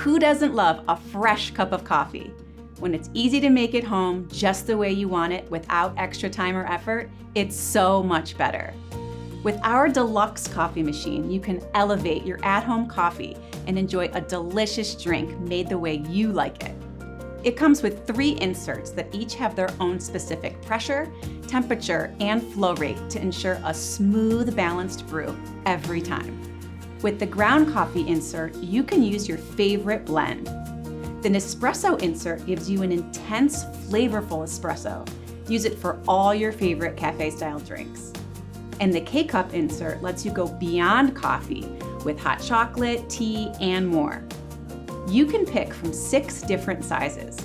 Who doesn't love a fresh cup of coffee? When it's easy to make it home just the way you want it without extra time or effort, it's so much better. With our deluxe coffee machine, you can elevate your at-home coffee and enjoy a delicious drink made the way you like it. It comes with 3 inserts that each have their own specific pressure, temperature, and flow rate to ensure a smooth, balanced brew every time. With the ground coffee insert, you can use your favorite blend. The Nespresso insert gives you an intense, flavorful espresso. Use it for all your favorite cafe-style drinks. And the K-Cup insert lets you go beyond coffee with hot chocolate, tea, and more. You can pick from 6 different sizes.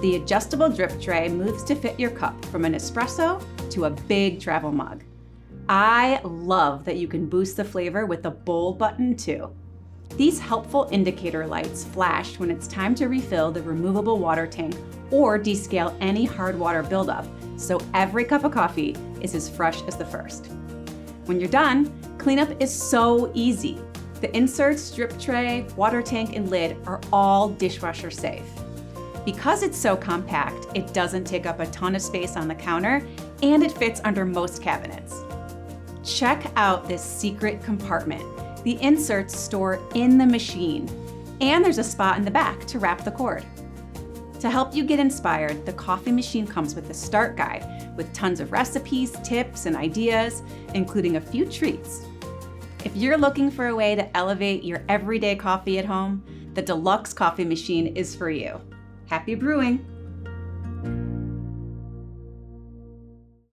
The adjustable drip tray moves to fit your cup from an espresso to a big travel mug. I love that you can boost the flavor with the bowl button too. These helpful indicator lights flash when it's time to refill the removable water tank or descale any hard water buildup, so every cup of coffee is as fresh as the first. When you're done, cleanup is so easy. The inserts, drip tray, water tank, and lid are all dishwasher safe. Because it's so compact, it doesn't take up a ton of space on the counter, and it fits under most cabinets. Check out this secret compartment. The inserts store in the machine, and there's a spot in the back to wrap the cord. To help you get inspired, the coffee machine comes with a start guide with tons of recipes, tips, and ideas, including a few treats. If you're looking for a way to elevate your everyday coffee at home, the Deluxe Coffee Machine is for you. Happy brewing!